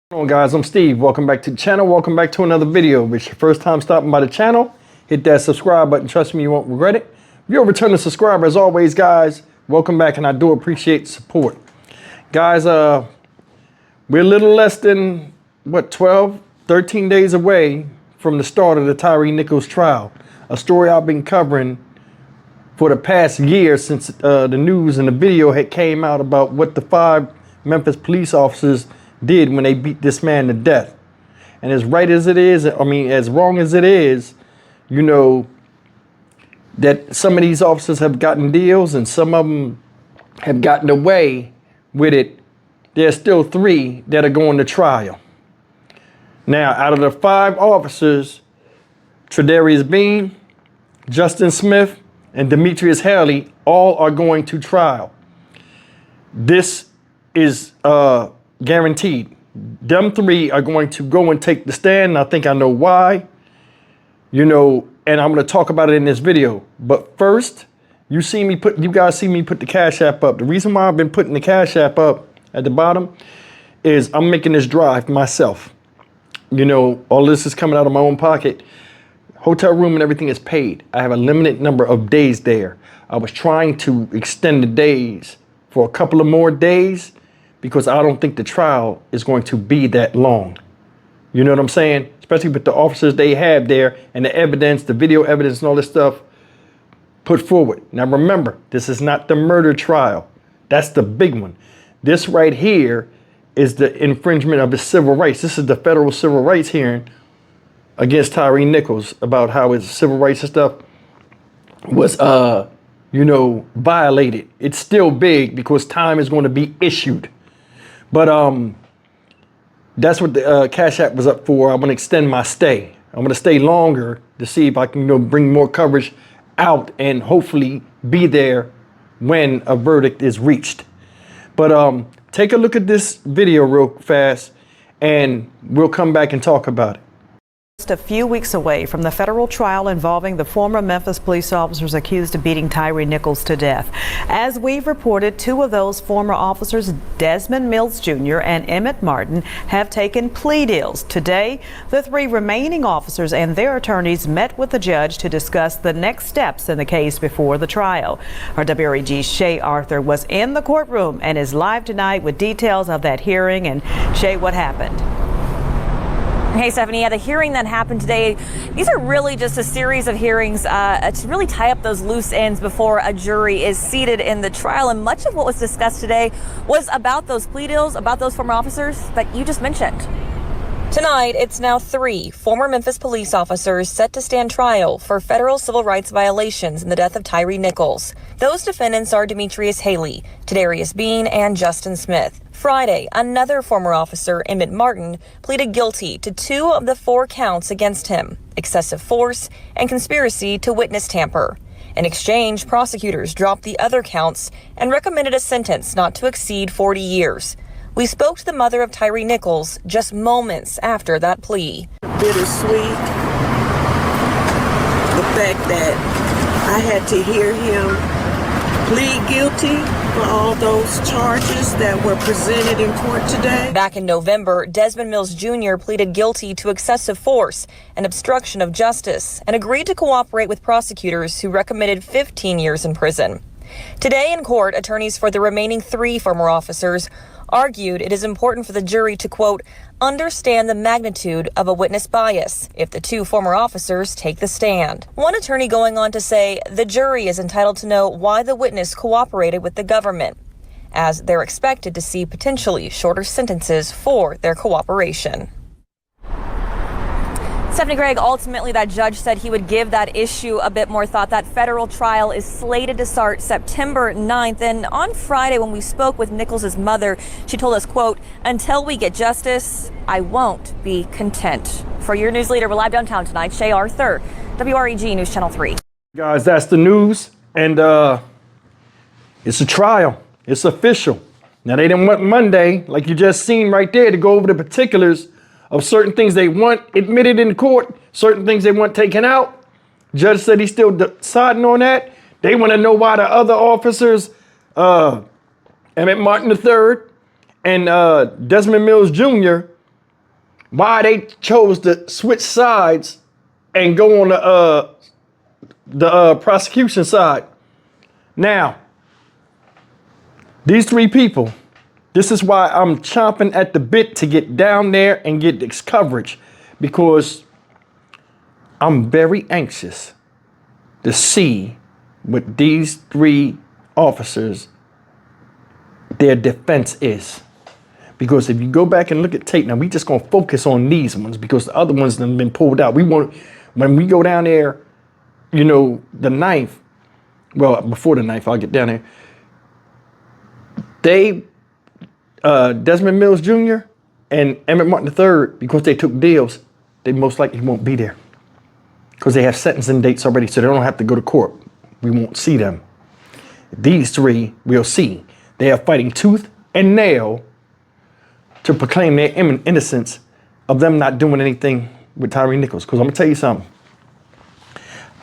Hello guys, I'm Steve. Welcome back to the channel. Welcome back to another video. If it's your first time stopping by the channel, hit that subscribe button. Trust me, you won't regret it. If you're a returning subscriber, as always, guys, welcome back, and I do appreciate the support. Guys, we're a little less than, 13 days away from the start of the Tyre Nichols trial. A story I've been covering for the past year since the news and the video had came out about what the 5 Memphis police officers did when they beat this man to death. And as right as it is, as wrong as it is, you know, that some of these officers have gotten deals and some of them have gotten away with it, there's still 3 that are going to trial. Now, out of the 5 officers, Tredarius Bean, Justin Smith, and Demetrius Haley all are going to trial. This is guaranteed. Them 3 are going to go and take the stand. And I think I know why, you know, and I'm going to talk about it in this video. But first, you guys see me put the Cash App up. The reason why I've been putting the Cash App up at the bottom is I'm making this drive myself. You know, all this is coming out of my own pocket. Hotel room and everything is paid. I have a limited number of days there. I was trying to extend the days for a couple of more days because I don't think the trial is going to be that long. You know what I'm saying? Especially with the officers they have there and the evidence, the video evidence and all this stuff put forward. Now remember, this is not the murder trial. That's the big one. This right here is the infringement of his civil rights. This is the federal civil rights hearing against Tyre Nichols about how his civil rights and stuff was, you know, violated. It's still big because time is going to be issued. But that's what the Cash App was up for. I'm going to extend my stay. I'm going to stay longer to see if I can, you know, bring more coverage out and hopefully be there when a verdict is reached. But take a look at this video real fast and we'll come back and talk about it. Just a few weeks away from the federal trial involving the former Memphis police officers accused of beating Tyre Nichols to death. As we've reported, 2 of those former officers, Desmond Mills Jr. and Emmett Martin, have taken plea deals. Today, the 3 remaining officers and their attorneys met with the judge to discuss the next steps in the case before the trial. Our WREG's Shay Arthur was in the courtroom and is live tonight with details of that hearing. And Shay, what happened? Hey, Stephanie, the hearing that happened today, these are really just a series of hearings to really tie up those loose ends before a jury is seated in the trial. And much of what was discussed today was about those plea deals, about those former officers that you just mentioned. Tonight, it's now 3 former Memphis police officers set to stand trial for federal civil rights violations in the death of Tyre Nichols. Those defendants are Demetrius Haley, Tredarius Bean, and Justin Smith. Friday, another former officer, Emmett Martin, pleaded guilty to 2 of the 4 counts against him: excessive force and conspiracy to witness tamper. In exchange, prosecutors dropped the other counts and recommended a sentence not to exceed 40 years. We spoke to the mother of Tyre Nichols just moments after that plea. Bittersweet. The fact that I had to hear him plead guilty for all those charges that were presented in court today. Back in November, Desmond Mills Jr. pleaded guilty to excessive force and obstruction of justice and agreed to cooperate with prosecutors who recommended 15 years in prison. Today in court, attorneys for the remaining 3 former officers argued it is important for the jury to, quote, understand the magnitude of a witness bias if the 2 former officers take the stand. One attorney going on to say the jury is entitled to know why the witness cooperated with the government, as they're expected to see potentially shorter sentences for their cooperation. Stephanie Gregg, ultimately that judge said he would give that issue a bit more thought. That federal trial is slated to start September 9th. And on Friday, when we spoke with Nichols' mother, she told us, quote, until we get justice, I won't be content. For your news leader, we're live downtown tonight. Shay Arthur, WREG News Channel 3. Guys, that's the news. And it's a trial. It's official. Now, they didn't want Monday, like you just seen right there, to go over the particulars of certain things they want admitted in court, certain things they want taken out. Judge said he's still deciding on that. They want to know why the other officers, Emmett Martin III and Desmond Mills Jr., why they chose to switch sides and go on the prosecution side. Now, these three people, this is why I'm chomping at the bit to get down there and get this coverage, because I'm very anxious to see what these three officers, their defense is. Because if you go back and look at tape, now we just gonna focus on these ones because the other ones have been pulled out. We want, when we go down there, you know, the 9th, well, before the 9th, I'll get down there. They, Desmond Mills Jr. and Emmett Martin III, because they took deals, they most likely won't be there. Because they have sentencing dates already, so they don't have to go to court. We won't see them. These three we'll see. They are fighting tooth and nail to proclaim their innocence of them not doing anything with Tyre Nichols. Because I'm gonna tell you something.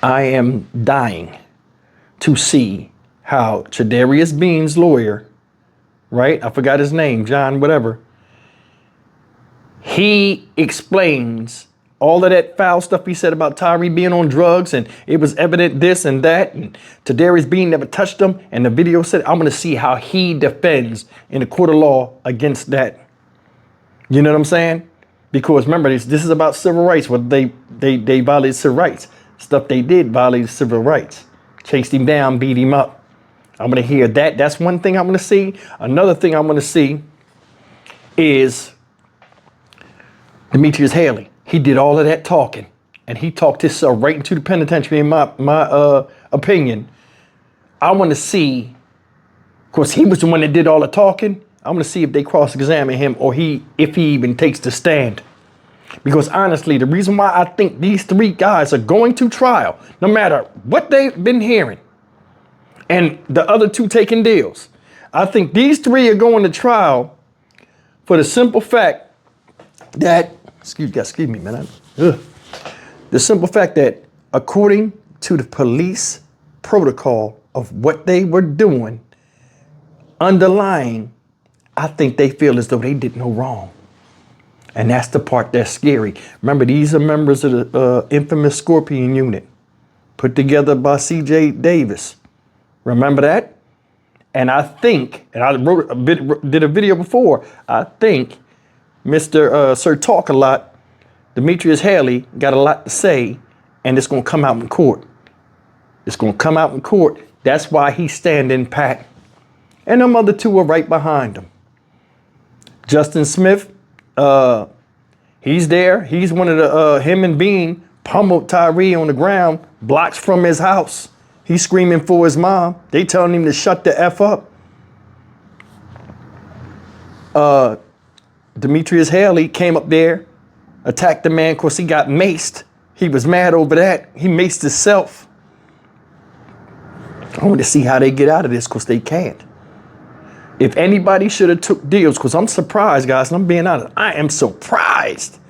I am dying to see how Chadarius Bean's lawyer, right? I forgot his name, John, whatever. He explains all of that foul stuff he said about Tyre being on drugs and it was evident this and that, and Chadarius Bean never touched him. And the video said, I'm gonna see how he defends in the court of law against that. You know what I'm saying? Because remember, this is about civil rights. Whether they violated civil rights. Stuff they did violated civil rights. Chased him down, beat him up. I'm gonna hear that. That's one thing I'm gonna see. Another thing I'm gonna see is Demetrius Haley. He did all of that talking, and he talked himself right into the penitentiary, in my opinion. I want to see, of course, he was the one that did all the talking. I want to see if they cross-examine him or if he even takes the stand. Because honestly, the reason why I think these three guys are going to trial, no matter what they've been hearing, and the other two taking deals, I think these three are going to trial for the simple fact that, excuse me, man. The simple fact that according to the police protocol of what they were doing, underlying, I think they feel as though they did no wrong. And that's the part that's scary. Remember, these are members of the infamous Scorpion unit put together by C.J. Davis. Remember that? And I think, and I did a video before, I think Mr. Sir Talk a Lot, Demetrius Haley, got a lot to say, and it's going to come out in court. It's going to come out in court. That's why he's standing pat. And them other two are right behind him. Justin Smith, he's there. He's one of the, him and Bean pummeled Tyre on the ground, blocks from his house. He's screaming for his mom. They telling him to shut the F up. Demetrius Haley came up there, attacked the man. Of course, he got maced. He was mad over that. He maced himself. I want to see how they get out of this, because they can't. If anybody should have took deals, because I'm surprised, guys, and I'm being honest, I am surprised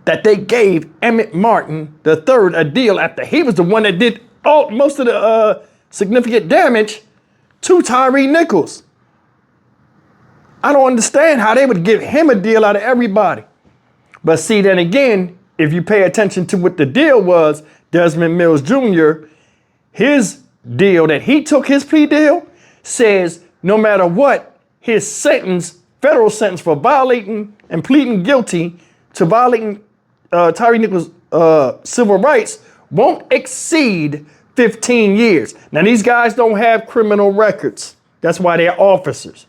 that they gave Emmett Martin III a deal after he was the one that did most of the significant damage to Tyre Nichols. I don't understand how they would give him a deal out of everybody. But see, then again, if you pay attention to what the deal was, Desmond Mills Jr., his deal that he took, his plea deal, says no matter what, his sentence, federal sentence for violating and pleading guilty to violating Tyre Nichols' civil rights won't exceed 15 years. Now, these guys don't have criminal records. That's why they're officers.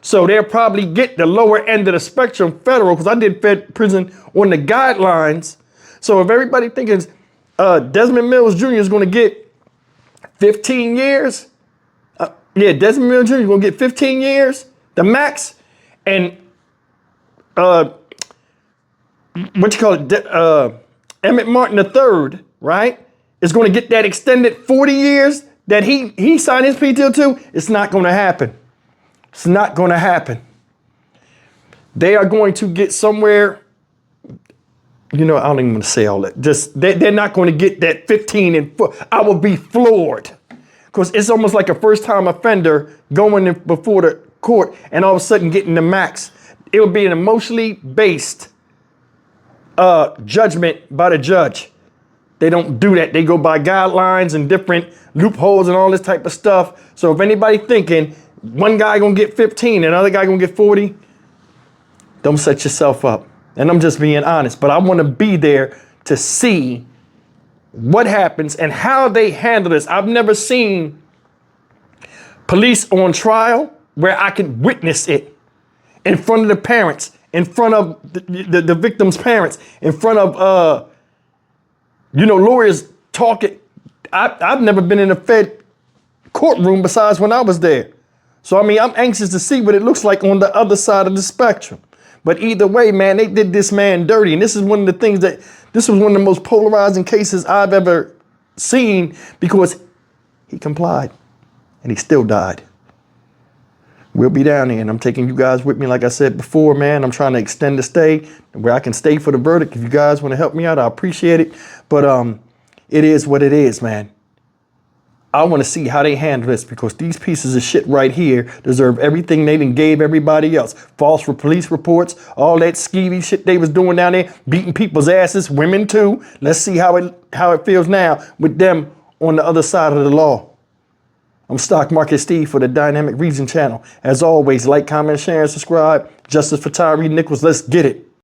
So they'll probably get the lower end of the spectrum federal, because I did prison on the guidelines. So if everybody thinking Desmond Mills Jr. is going to get 15 years, Desmond Mills Jr. is going to get 15 years, the max, and Emmett Martin III, right, is going to get that extended 40 years that he signed his plea deal to. It's not going to happen. It's not going to happen. They are going to get somewhere, you know, I don't even want to say all that. Just they're not going to get that 15 and I will be floored, because it's almost like a first-time offender going in before the court and all of a sudden getting the max. It would be an emotionally based judgment by the judge. They don't do that. They go by guidelines and different loopholes and all this type of stuff. So if anybody thinking one guy gonna get 15 and another guy gonna get 40, don't set yourself up. And I'm just being honest, but I want to be there to see what happens and how they handle this. I've never seen police on trial where I can witness it in front of the parents, in front of the victim's parents, in front of, lawyers talking. I've never been in a Fed courtroom besides when I was there. So, I mean, I'm anxious to see what it looks like on the other side of the spectrum. But either way, man, they did this man dirty. And this is one of the things this was one of the most polarizing cases I've ever seen because he complied and he still died. We'll be down there and I'm taking you guys with me. Like I said before, man, I'm trying to extend the stay where I can stay for the verdict. If you guys want to help me out, I appreciate it. But it is what it is, man. I want to see how they handle this because these pieces of shit right here deserve everything they done gave everybody else. False police reports, all that skeevy shit they was doing down there, beating people's asses, women too. Let's see how it feels now with them on the other side of the law. I'm Stock Market Steve for the Dynamic Region channel. As always, like, comment, share, and subscribe. Justice for Tyre Nichols. Let's get it.